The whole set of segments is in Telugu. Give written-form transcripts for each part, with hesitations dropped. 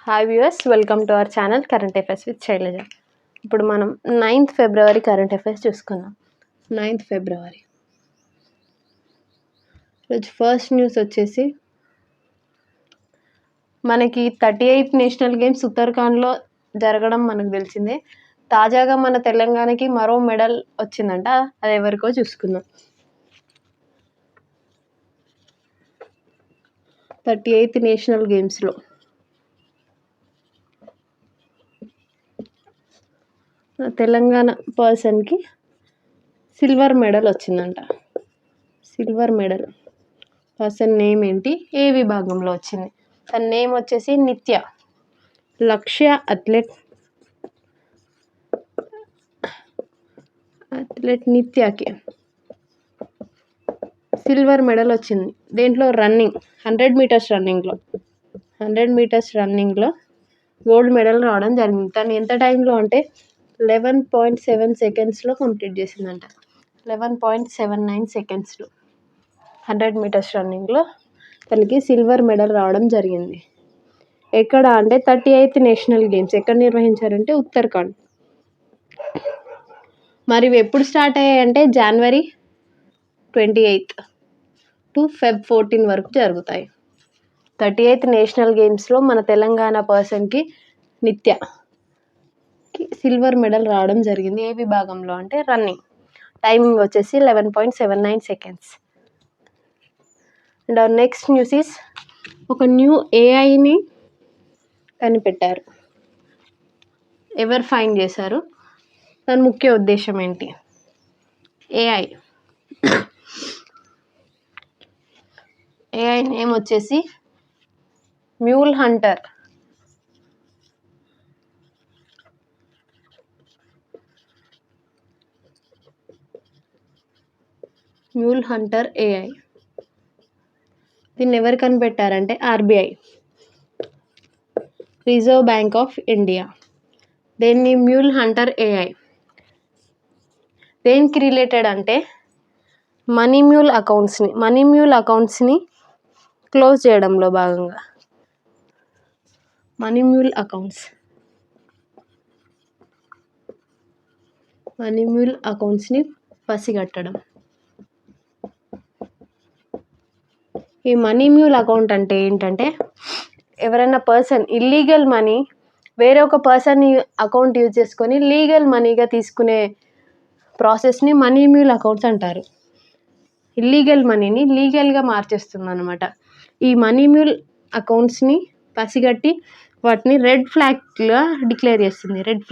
Hi viewers, welcome to our channel current affairs with Shailaja. ఇప్పుడు మనం 9th ఫిబ్రవరి కరెంట్ అఫైర్స్ చూసుకుందాం. 9th ఫిబ్రవరి రోజు ఫస్ట్ న్యూస్ వచ్చేసి మనకి 38th నేషనల్ గేమ్స్ ఉత్తరాఖండ్లో జరగడం మనకు తెలిసిందే. తాజాగా మన తెలంగాణకి మరో మెడల్ వచ్చిందంట, అది ఎవరికో చూసుకుందాం. 38th నేషనల్ గేమ్స్లో తెలంగాణ పర్సన్కి సిల్వర్ మెడల్ వచ్చిందంట. సిల్వర్ మెడల్ పర్సన్ నేమ్ ఏంటి, ఏ విభాగంలో వచ్చింది? తన నేమ్ వచ్చేసి నిత్య. లక్ష్య అథ్లెట్ నిత్యకి సిల్వర్ మెడల్ వచ్చింది. దేంట్లో? రన్నింగ్, 100 మీటర్స్ రన్నింగ్లో 100 మీటర్స్ రన్నింగ్లో గోల్డ్ మెడల్ రావడం జరిగింది. తను ఎంత టైంలో అంటే 11.7 సెకండ్స్లో కంప్లీట్ చేసిందంట. 11.79 సెకండ్స్లో 100 మీటర్స్ రన్నింగ్లో తనకి సిల్వర్ మెడల్ రావడం జరిగింది. ఎక్కడ అంటే 38th నేషనల్ గేమ్స్ ఎక్కడ నిర్వహించారంటే ఉత్తరాఖండ్. మరి ఇవి ఎప్పుడు స్టార్ట్ అయ్యాయంటే జనవరి 28 టు Feb 14 వరకు జరుగుతాయి. 38th నేషనల్ గేమ్స్లో మన తెలంగాణ పర్సన్కి నిత్యకి సిల్వర్ మెడల్ రావడం జరిగింది. ఏ విభాగంలో అంటే రన్నింగ్. టైమింగ్ వచ్చేసి 11.79 seconds. And our next news is ఒక న్యూ ఏఐని కనిపెట్టారు. ఎవరు ఫైండ్ చేశారు? దాని ముఖ్య ఉద్దేశం ఏంటి? ఏఐ నేమ్ వచ్చేసి mule hunter. Mule hunter AI. దీన్ని ఎవరు కనిపెట్టారంటే RBI, Reserve Bank of India. దేన్ని? Mule hunter AI. దేనికి రిలేటెడ్ అంటే మనీ మ్యూల్ అకౌంట్స్ని క్లోజ్ చేయడంలో భాగంగా మనీ మ్యూల్ అకౌంట్స్ని పసిగట్టడం. ఈ మనీ మ్యూల్ అకౌంట్ అంటే ఏంటంటే ఎవరైనా పర్సన్ ఇల్లీగల్ మనీ వేరే ఒక పర్సన్ అకౌంట్ యూజ్ చేసుకొని లీగల్ మనీగా తీసుకునే ప్రాసెస్ని మనీ మ్యూల్ అకౌంట్స్ అంటారు. ఇల్లీగల్ మనీని లీగల్గా మార్చేస్తుంది అనమాట. ఈ మనీ మ్యూల్ అకౌంట్స్ని పసిగట్టి వాటిని రెడ్ ఫ్లాగ్గా డిక్లేర్ చేస్తుంది. రెడ్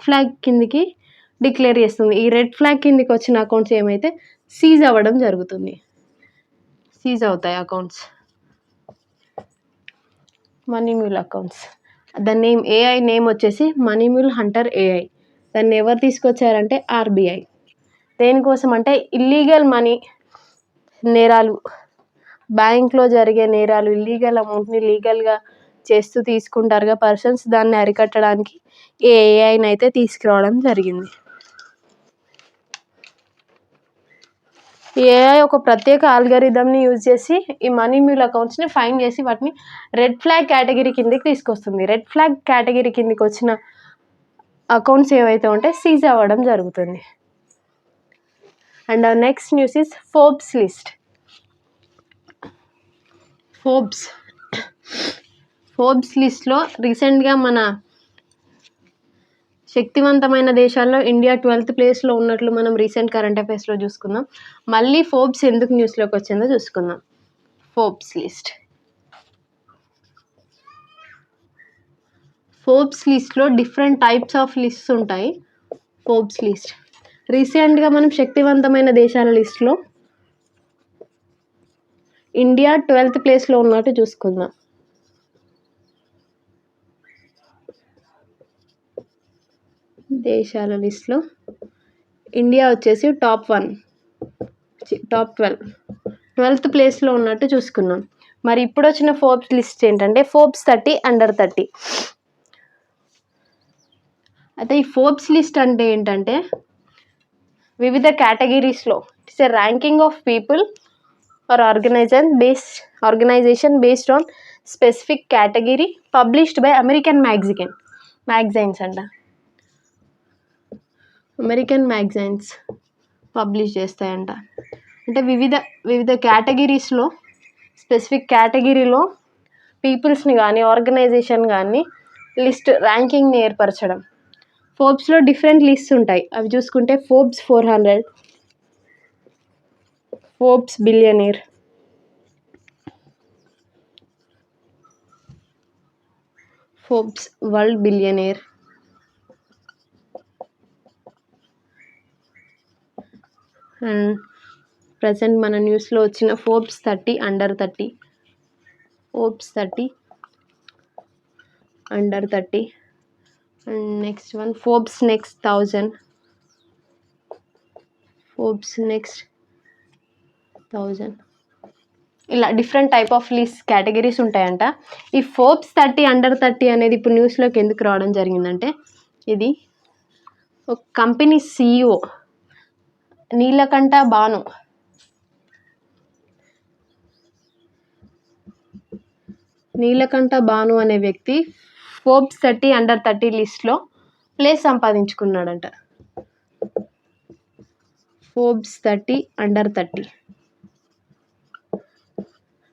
ఫ్లాగ్ కిందికి డిక్లేర్ చేస్తుంది. ఈ రెడ్ ఫ్లాగ్ కిందికి వచ్చిన అకౌంట్స్ ఏమైతే సీజ్ అవ్వడం జరుగుతుంది. సీజ్ అవుతాయి అకౌంట్స్, మనీ మ్యూల్ అకౌంట్స్. దాని నేమ్ ఏఐ నేమ్ వచ్చేసి మనీ మ్యూల్ హంటర్ ఏఐ. దాన్ని ఎవరు తీసుకొచ్చారంటే ఆర్బీఐ. దేనికోసం అంటే ఇల్లీగల్ మనీ నేరాలు, బ్యాంక్లో జరిగే నేరాలు, ఇల్లీగల్ అమౌంట్ని లీగల్గా చేస్తూ తీసుకుంటారుగా పర్సన్స్, దాన్ని అరికట్టడానికి ఈ ఏఐని అయితే తీసుకురావడం జరిగింది. ఈ ఏఐ ఒక ప్రత్యేక ఆల్గరిథంని యూజ్ చేసి ఈ మనీ మ్యూల్ అకౌంట్స్ని ఫైండ్ చేసి వాటిని రెడ్ ఫ్లాగ్ కేటగిరీ కిందకి తీసుకొస్తుంది. రెడ్ ఫ్లాగ్ కేటగిరీ కిందకి వచ్చిన అకౌంట్స్ ఏవైతే ఉంటే సీజ్ అవ్వడం జరుగుతుంది. And next news is Forbes list. Forbes లిస్ట్లో రీసెంట్గా మన శక్తివంతమైన దేశాల్లో ఇండియా 12th ప్లేస్లో ఉన్నట్లు మనం రీసెంట్ కరెంట్ అఫైర్స్లో చూసుకుందాం. మళ్ళీ ఫోర్బ్స్ ఎందుకు న్యూస్లోకి వచ్చిందో చూసుకుందాం. ఫోర్బ్స్ లిస్ట్లో డిఫరెంట్ టైప్స్ ఆఫ్ లిస్ట్స్ ఉంటాయి. ఫోర్బ్స్ లిస్ట్ రీసెంట్గా మనం శక్తివంతమైన దేశాల లిస్ట్లో ఇండియా 12th ప్లేస్లో ఉన్నట్టు చూసుకుందాం. దేశాల లిస్ట్లో ఇండియా వచ్చేసి టాప్ 12th ప్లేస్లో ఉన్నట్టు చూసుకున్నాం. మరి ఇప్పుడు వచ్చిన ఫోర్బ్స్ లిస్ట్ ఏంటంటే ఫోర్బ్స్ 30 అండర్ 30. అయితే ఈ ఫోర్బ్స్ లిస్ట్ అంటే ఏంటంటే వివిధ కేటగిరీస్లో it's a ranking of people or organization based on specific category published by American magazines అంట. అమెరికన్ మ్యాగజైన్స్ పబ్లిష్ చేస్తాయంట. అంటే వివిధ కేటగిరీస్లో స్పెసిఫిక్ కేటగిరీలో పీపుల్స్ని కానీ ఆర్గనైజేషన్ కానీ ర్యాంకింగ్ని ఏర్పరచడం. ఫోర్బ్స్లో డిఫరెంట్ లిస్ట్స్ ఉంటాయి. అవి చూసుకుంటే Forbes 400, Forbes billionaire, Forbes world billionaire, and present మన న్యూస్లో వచ్చిన Forbes 30 under 30, Forbes 30 under 30, and next one Forbes next 1000, Forbes next 1000. ఇలా different type of list categories ఉంటాయంట. ఈ ఫోర్బ్స్ 30 అండర్ 30 అనేది ఇప్పుడు న్యూస్లోకి ఎందుకు రావడం జరిగిందంటే, ఇది ఒక కంపెనీ CEO నీలకంఠ భాను అనే వ్యక్తి ఫోర్బ్స్ 30 అండర్ 30 లిస్ట్లో ప్లేస్ సంపాదించుకున్నాడంట. Forbes 30 under 30.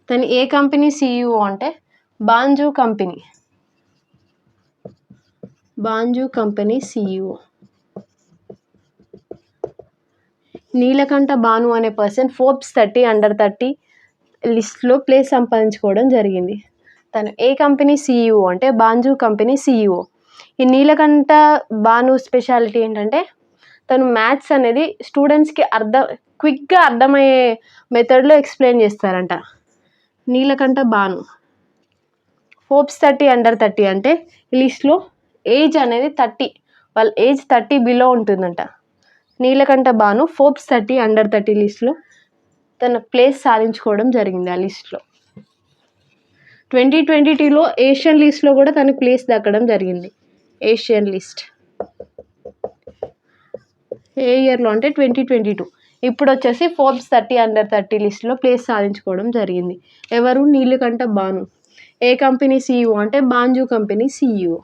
తను ఏ కంపెనీ CEO అంటే బాంజూ కంపెనీ CEO. నీలకంఠ భాను అనే పర్సన్ ఫోర్బ్స్ 30 అండర్ 30 లిస్ట్లో ప్లేస్ సంపాదించుకోవడం జరిగింది. తను ఏ కంపెనీ CEO అంటే బాంజూ కంపెనీ CEO. ఈ నీలకంఠ భాను స్పెషాలిటీ ఏంటంటే, తను మ్యాథ్స్ అనేది స్టూడెంట్స్కి క్విక్గా అర్థమయ్యే మెథడ్లో ఎక్స్ప్లెయిన్ చేస్తారంట. నీలకంఠ భాను ఫోర్బ్స్ 30 అండర్ 30 అంటే ఈ లిస్ట్లో ఏజ్ అనేది 30, వాళ్ళ ఏజ్ 30 బిలో ఉంటుందంట. నీలకంఠ భాను ఫోర్బ్స్ 30 అండర్ 30 లిస్ట్లో తన ప్లేస్ సాధించుకోవడం జరిగింది. ఆ లిస్ట్లో 2022లో ఏషియన్ లిస్ట్లో కూడా తనకు ప్లేస్ దక్కడం జరిగింది. ఏషియన్ లిస్ట్ ఏ ఇయర్లో అంటే 2022. ఇప్పుడు వచ్చేసి ఫోర్బ్స్ 30 అండర్ 30 లిస్ట్లో ప్లేస్ సాధించుకోవడం జరిగింది. ఎవరు? నీలకంఠ భాను. ఏ కంపెనీ CEO అంటే Bhanzu company CEO.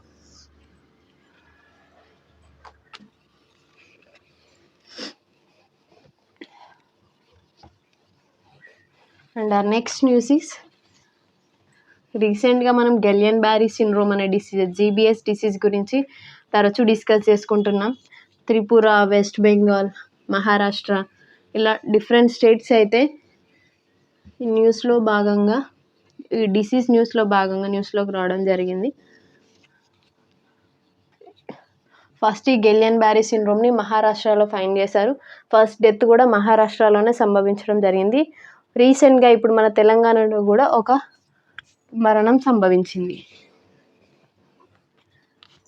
And our next news is, రీసెంట్గా మనం గిలియన్-బారీ సిండ్రోమ్ అనే GBS డిసీజ్ గురించి తరచూ డిస్కస్ చేసుకుంటున్నాం. త్రిపుర, వెస్ట్ బెంగాల్, మహారాష్ట్ర ఇలా డిఫరెంట్ స్టేట్స్ అయితే ఈ డిసీజ్ న్యూస్లో భాగంగా న్యూస్లోకి రావడం జరిగింది. ఫస్ట్ ఈ గిలియన్-బారీ సిండ్రోమ్ని మహారాష్ట్రలో ఫైండ్ చేశారు. ఫస్ట్ డెత్ కూడా మహారాష్ట్రలోనే సంభవించడం జరిగింది. రీసెంట్గా ఇప్పుడు మన తెలంగాణలో కూడా ఒక మరణం సంభవించింది.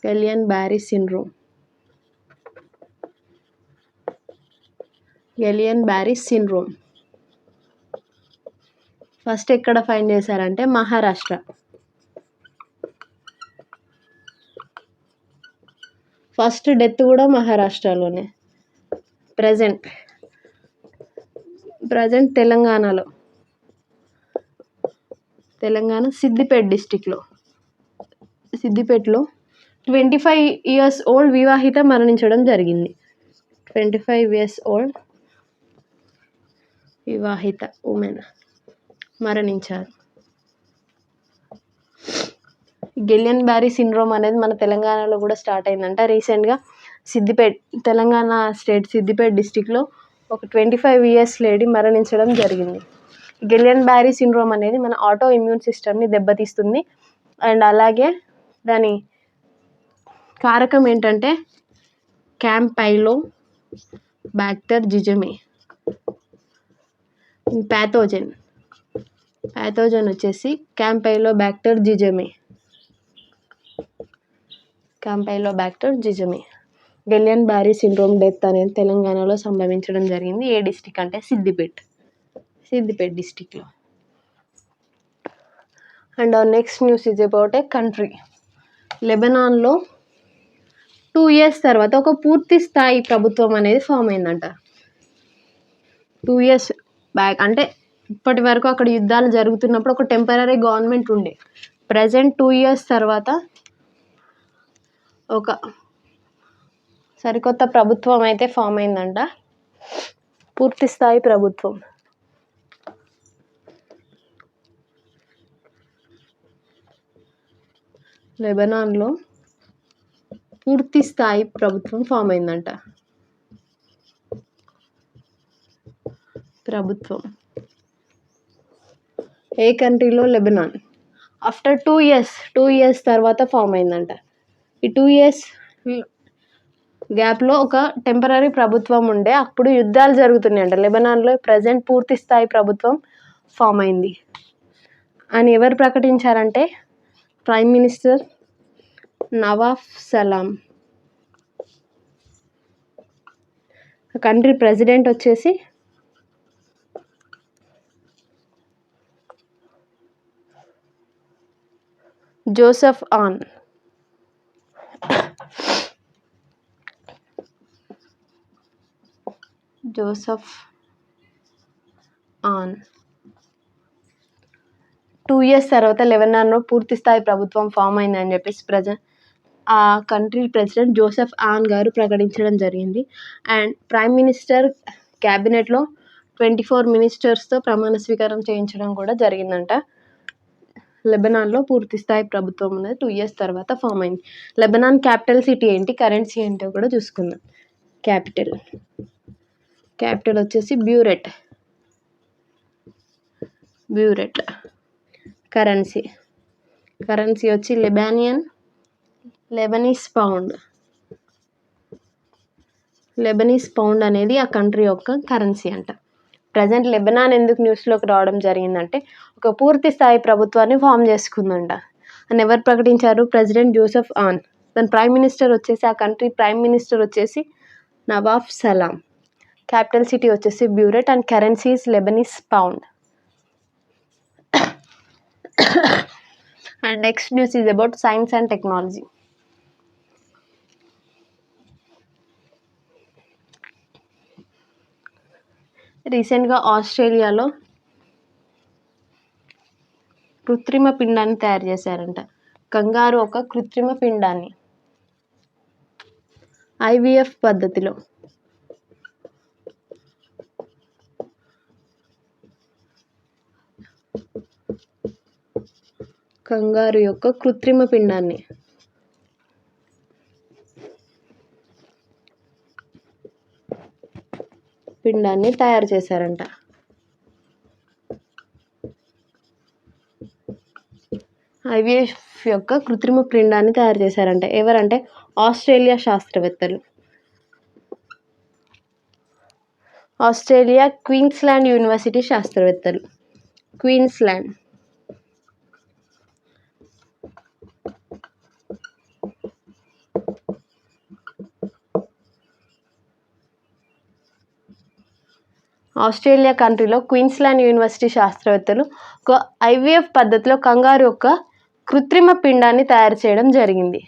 గిలియన్-బారీ సిండ్రోమ్ ఫస్ట్ ఎక్కడ ఫైండ్ చేశారంటే మహారాష్ట్ర. ఫస్ట్ డెత్ కూడా మహారాష్ట్రలోనే. ప్రజెంట్ తెలంగాణ సిద్దిపేటలో 25 years old వివాహిత మరణించడం జరిగింది. 25 years old వివాహిత ఉమెన్ మరణించారు. గిలియన్-బారీ సిండ్రోమ్ అనేది మన తెలంగాణలో కూడా స్టార్ట్ అయిందంట. రీసెంట్గా తెలంగాణ స్టేట్ సిద్దిపేట డిస్టిక్లో ఒక 25 years లేడీ మరణించడం జరిగింది. గిలియన్-బారీ సిండ్రోమ్ అనేది మన ఆటో ఇమ్యూన్ సిస్టమ్ని దెబ్బతీస్తుంది. అండ్ అలాగే దాని కారకం ఏంటంటే క్యాంపైలోబాక్టర్ జిజెమి. ప్యాథోజన్ వచ్చేసి క్యాంపైలోబాక్టర్ జిజెమి. గిలియన్-బారీ సిండ్రోమ్ డెత్ అనేది తెలంగాణలో సంభవించడం జరిగింది. ఏ డిస్టిక్ అంటే సిద్దిపేట డిస్టిక్లో. And our next news is about a country. లెబనాన్లో 2 years తర్వాత ఒక పూర్తి స్థాయి ప్రభుత్వం అనేది ఫామ్ అయిందంట. 2 years బ్యాక్ అంటే ఇప్పటి వరకు అక్కడ యుద్ధాలు జరుగుతున్నప్పుడు ఒక టెంపరరీ గవర్నమెంట్ ఉండే. ప్రజెంట్ 2 ఇయర్స్ తర్వాత ఒక సరికొత్త ప్రభుత్వం అయితే ఫామ్ అయిందంట, పూర్తి స్థాయి ప్రభుత్వం. లెబనాన్లో పూర్తి స్థాయి ప్రభుత్వం ఫామ్ అయిందంట. ప్రభుత్వం ఏ కంట్రీలో? లెబనాన్. ఆఫ్టర్ 2 ఇయర్స్ తర్వాత ఫామ్ అయిందంట. ఈ 2 ఇయర్స్ గ్యాప్లో ఒక టెంపరరీ ప్రభుత్వం ఉండే, అప్పుడు యుద్ధాలు జరుగుతున్నాయంట లెబనాన్లో. ప్రజెంట్ పూర్తి స్థాయి ప్రభుత్వం ఫామ్ అయింది అని ఎవరు ప్రకటించారంటే prime minister Nawaf Salam. Country president వచ్చేసి Joseph Aoun. Joseph Aoun 2 years తర్వాత లెబనాన్లో పూర్తి స్థాయి ప్రభుత్వం ఫామ్ అయిందని చెప్పేసి ఆ కంట్రీ ప్రెసిడెంట్ జోసెఫ్ ఆన్ గారు ప్రకటించడం జరిగింది. అండ్ ప్రైమ్ మినిస్టర్ క్యాబినెట్లో 24 మినిస్టర్స్తో ప్రమాణ స్వీకారం చేయించడం కూడా జరిగిందంట. లెబనాన్లో పూర్తి స్థాయి ప్రభుత్వం ఉన్నది, 2 ఇయర్స్ తర్వాత ఫామ్ అయింది. లెబనాన్ క్యాపిటల్ సిటీ ఏంటి, కరెన్సీ ఏంటో కూడా చూసుకుందాం. క్యాపిటల్ వచ్చేసి బ్యూరెట్. కరెన్సీ వచ్చి లెబనీస్ పౌండ్ అనేది ఆ కంట్రీ యొక్క కరెన్సీ అంట. ప్రజెంట్ లెబనాన్ ఎందుకు న్యూస్లోకి రావడం జరిగిందంటే ఒక పూర్తి స్థాయి ప్రభుత్వాన్ని ఫామ్ చేసుకుందంట అని ఎవరు ప్రకటించారు? President Joseph on. దాని ప్రైమ్ మినిస్టర్ వచ్చేసి, ఆ కంట్రీ ప్రైమ్ మినిస్టర్ వచ్చేసి నవాఫ్ సలాం. క్యాపిటల్ సిటీ వచ్చేసి burette and currency is Lebanese pound. And next news is about science and technology. రీసెంట్గా ఆస్ట్రేలియాలో కృత్రిమ పిండాన్ని తయారు చేశారంట. కంగారు ఒక కృత్రిమ పిండాన్ని IVF పద్ధతిలో. కంగారు యొక్క కృత్రిమ పిండాన్ని తయారు చేశారంట. IVF యొక్క కృత్రిమ పిండాన్ని తయారు చేశారంట. ఎవరంటే ఆస్ట్రేలియా శాస్త్రవేత్తలు. ఆస్ట్రేలియా క్వీన్స్లాండ్ యూనివర్సిటీ శాస్త్రవేత్తలు. క్వీన్స్లాండ్ ఆస్ట్రేలియా కంట్రీలో క్వీన్స్లాండ్ యూనివర్సిటీ శాస్త్రవేత్తలు ఒక IVF పద్ధతిలో కంగారు యొక్క కృత్రిమ పిండాన్ని తయారు చేయడం జరిగింది.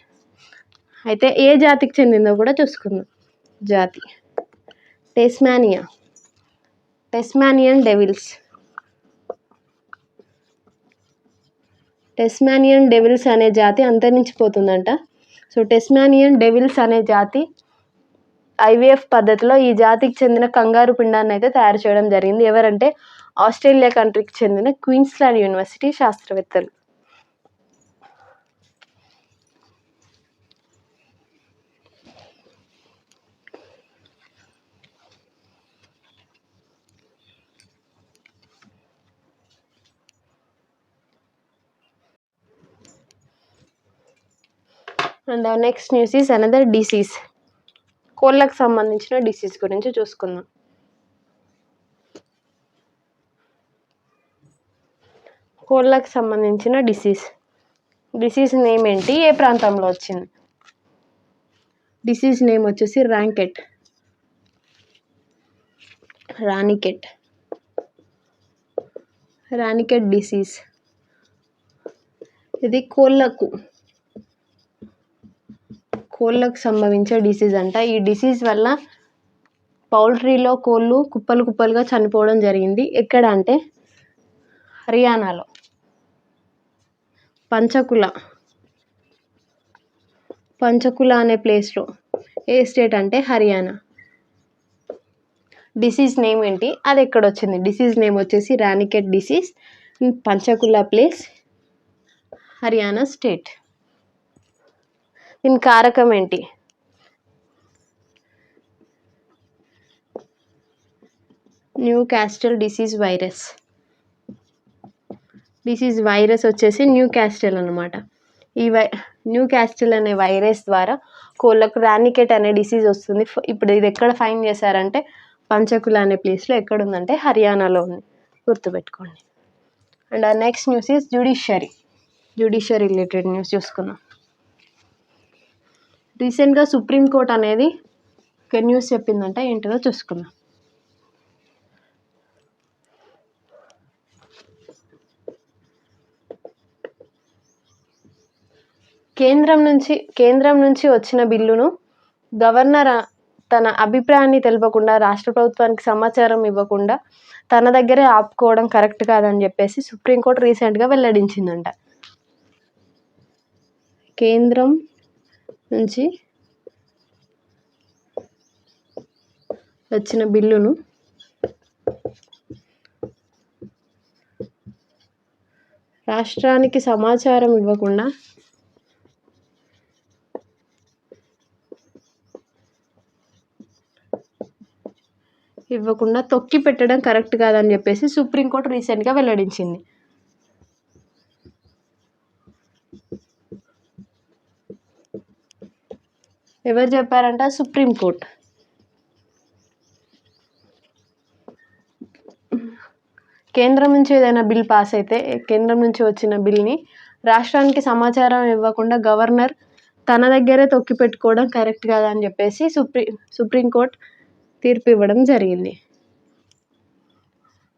అయితే ఏ జాతికి చెందిందో కూడా చూసుకుందాం. జాతి టెస్మానియన్ డెవిల్స్ అనే జాతి అంతరించిపోతుందంట. సో టెస్మానియన్ డెవిల్స్ అనే జాతి IVF పద్ధతిలో ఈ జాతికి చెందిన కంగారు పిండాన్ని అయితే తయారు చేయడం జరిగింది. ఎవరంటే ఆస్ట్రేలియా కంట్రీకి చెందిన క్వీన్స్లాండ్ యూనివర్సిటీ శాస్త్రవేత్తలు. And next news is another disease. కోళ్ళకు సంబంధించిన డిసీజ్ గురించి చూసుకుందాం. కోళ్ళకు సంబంధించిన డిసీజ్ నేమ్ ఏంటి, ఏ ప్రాంతంలో వచ్చింది? డిసీజ్ నేమ్ వచ్చేసి రానికెట్ డిసీజ్. ఇది కోళ్ళకు సంభవించే డిసీజ్ అంట. ఈ డిసీజ్ వల్ల పౌల్ట్రీలో కోళ్ళు కుప్పలుగా చనిపోవడం జరిగింది. ఎక్కడ అంటే హర్యానాలో. పంచకుల అనే ప్లేస్లో. ఏ స్టేట్ అంటే హర్యానా. డిసీజ్ నేమ్ ఏంటి, అది ఎక్కడ వచ్చింది? డిసీజ్ నేమ్ వచ్చేసి Ranikhet disease, Panchkula place, Haryana state. దీని కారకం ఏంటి? Newcastle disease virus. Disease virus వచ్చేసి న్యూ క్యాస్టల్ అనమాట. ఈ న్యూ క్యాస్టల్ అనే వైరస్ ద్వారా కోళ్ళకు రానికెట్ అనే డిసీజ్ వస్తుంది. ఇప్పుడు ఇది ఎక్కడ ఫైండ్ చేశారంటే పంచకుల అనే ప్లేస్లో. ఎక్కడ ఉందంటే హర్యానాలో ఉంది, గుర్తుపెట్టుకోండి. And next news is judiciary related news చూసుకుందాం. రీసెంట్గా సుప్రీంకోర్టు అనేది ఒక న్యూస్ చెప్పిందంట, ఏంటిదో చూసుకుందాం. కేంద్రం నుంచి వచ్చిన బిల్లును గవర్నర్ తన అభిప్రాయాన్ని తెలపకుండా, రాష్ట్ర ప్రభుత్వానికి సమాచారం ఇవ్వకుండా తన దగ్గరే ఆపుకోవడం కరెక్ట్ కాదని చెప్పేసి సుప్రీంకోర్టు రీసెంట్గా వెల్లడించిందంట. కేంద్రం నుంచి వచ్చిన బిల్లును రాష్ట్రానికి సమాచారం ఇవ్వకుండా తొక్కి పెట్టడం కరెక్ట్ కాదని చెప్పేసి సుప్రీంకోర్టు రీసెంట్గా వెల్లడించింది. ఎవరు చెప్పారంట? సుప్రీంకోర్టు. కేంద్రం నుంచి ఏదైనా బిల్ పాస్ అయితే, కేంద్రం నుంచి వచ్చిన బిల్ని రాష్ట్రానికి సమాచారం ఇవ్వకుండా గవర్నర్ తన దగ్గరే తొక్కి పెట్టుకోవడం కరెక్ట్ కాదని చెప్పేసి సుప్రీంకోర్టు తీర్పు ఇవ్వడం జరిగింది.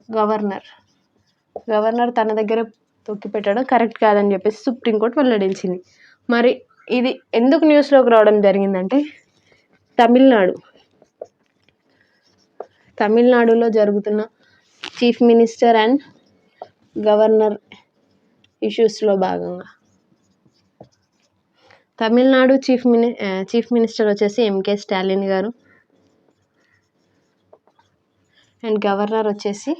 గవర్నర్ తన దగ్గర తొక్కి పెట్టడం కరెక్ట్ కాదని చెప్పేసి సుప్రీంకోర్టు వెల్లడించింది. మరి ఇది ఎందుకు న్యూస్లోకి రావడం జరిగిందంటే, తమిళనాడులో జరుగుతున్న చీఫ్ మినిస్టర్ అండ్ గవర్నర్ ఇష్యూస్లో భాగంగా. తమిళనాడు చీఫ్ మినిస్టర్ వచ్చేసి ఎంకే స్టాలిన్ గారు అండ్ గవర్నర్ వచ్చేసి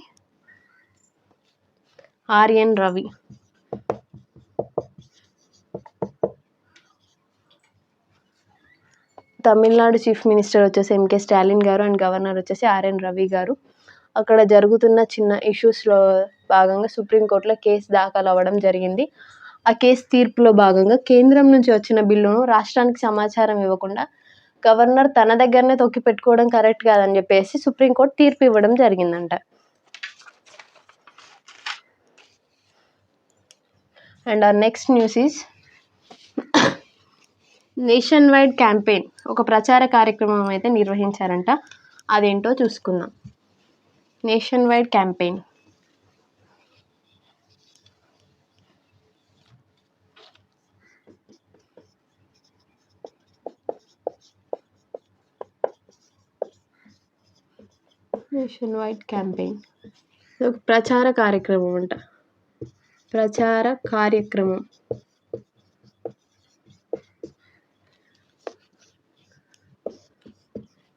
RN Ravi. Tamil Nadu chief minister వచ్చేసి ఎంకే స్టాలిన్ గారు అండ్ గవర్నర్ వచ్చేసి ఆర్ఎన్ రవి గారు. అక్కడ జరుగుతున్న చిన్న ఇష్యూస్లో భాగంగా సుప్రీంకోర్టులో కేసు దాఖలు అవ్వడం జరిగింది. ఆ కేసు తీర్పులో భాగంగా కేంద్రం నుంచి వచ్చిన బిల్లును రాష్ట్రానికి సమాచారం ఇవ్వకుండా గవర్నర్ తన దగ్గరనే తొక్కి పెట్టుకోవడం కరెక్ట్ కాదని చెప్పేసి సుప్రీంకోర్టు తీర్పు ఇవ్వడం జరిగిందంట. And our next news is nation wide campaign. ఒక ప్రచార కార్యక్రమం అయితే నిర్వహించారంట, అదేంటో చూసుకుందాం. Nation wide campaign. Nation wide campaign ఒక ప్రచార కార్యక్రమం అంట.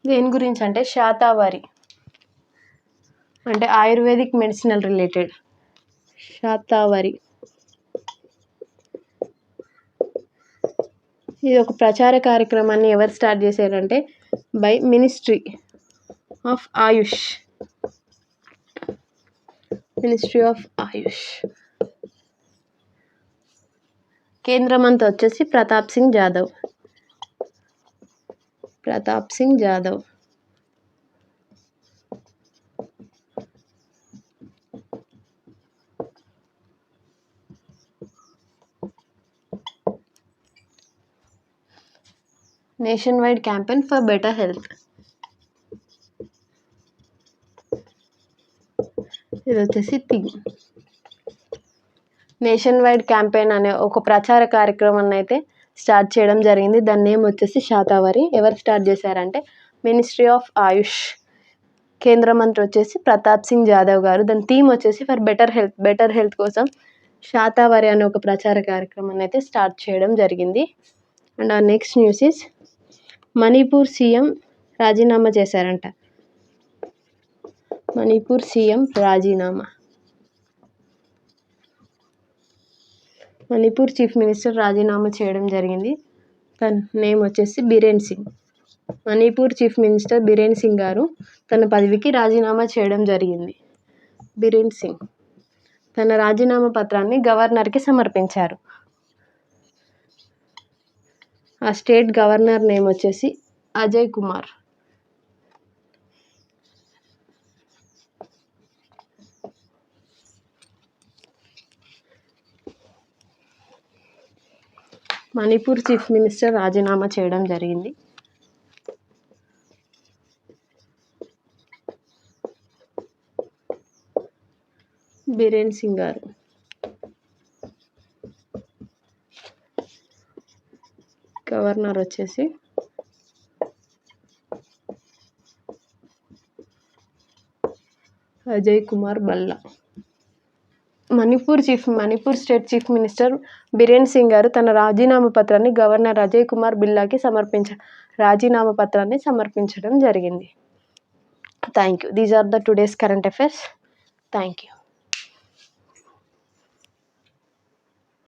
దేని గురించి అంటే శాతావారి, అంటే ఆయుర్వేదిక్ మెడిసినల్ రిలేటెడ్. శాతావారి ఇది ఒక ప్రచార కార్యక్రమాన్ని ఎవరు స్టార్ట్ చేశారంటే బై మినిస్ట్రీ ఆఫ్ ఆయుష్. కేంద్ర మంత్రి వచ్చేసి Pratap Singh Jadhav. Nation wide campaign for better health. ఇది వచ్చేసి థీమ్. నేషన్ వైడ్ క్యాంపెయిన్ అనే ఒక ప్రచార కార్యక్రమాన్ని అయితే స్టార్ట్ చేయడం జరిగింది. దాని నేమ్ వచ్చేసి శాతావారి. ఎవరు స్టార్ట్ చేశారంటే మినిస్ట్రీ ఆఫ్ ఆయుష్. కేంద్ర మంత్రి వచ్చేసి ప్రతాప్ సింగ్ జాదవ్ గారు. దాని థీమ్ వచ్చేసి ఫర్ బెటర్ హెల్త్ కోసం శాతావారి అనే ఒక ప్రచార కార్యక్రమాన్ని అయితే స్టార్ట్ చేయడం జరిగింది. అండ్ ఆ next news is Manipur CM రాజీనామా చేశారంట. మణిపూర్ సీఎం రాజీనామా. మణిపూర్ చీఫ్ మినిస్టర్ రాజీనామా చేయడం జరిగింది. తన నేమ్ వచ్చేసి బిరేన్ సింగ్. మణిపూర్ చీఫ్ మినిస్టర్ బిరేన్ సింగ్ గారు తన పదవికి రాజీనామా చేయడం జరిగింది. బిరేన్ సింగ్ తన రాజీనామా పత్రాన్ని గవర్నర్కి సమర్పించారు. ఆ స్టేట్ గవర్నర్ నేమ్ వచ్చేసి అజయ్ కుమార్. మణిపూర్ చీఫ్ మినిస్టర్ రాజీనామా చేయడం జరిగింది. బిరేన్ సింగ్ గారు. గవర్నర్ వచ్చేసి Ajay Kumar Bhalla. Manipur state chief minister Biren Singh గారు తన రాజీనామా పత్రాన్ని గవర్నర్ అజయ్ కుమార్ బిల్లాకి రాజీనామా పత్రాన్ని సమర్పించడం జరిగింది. Thank you. These are the today's current affairs. Thank you.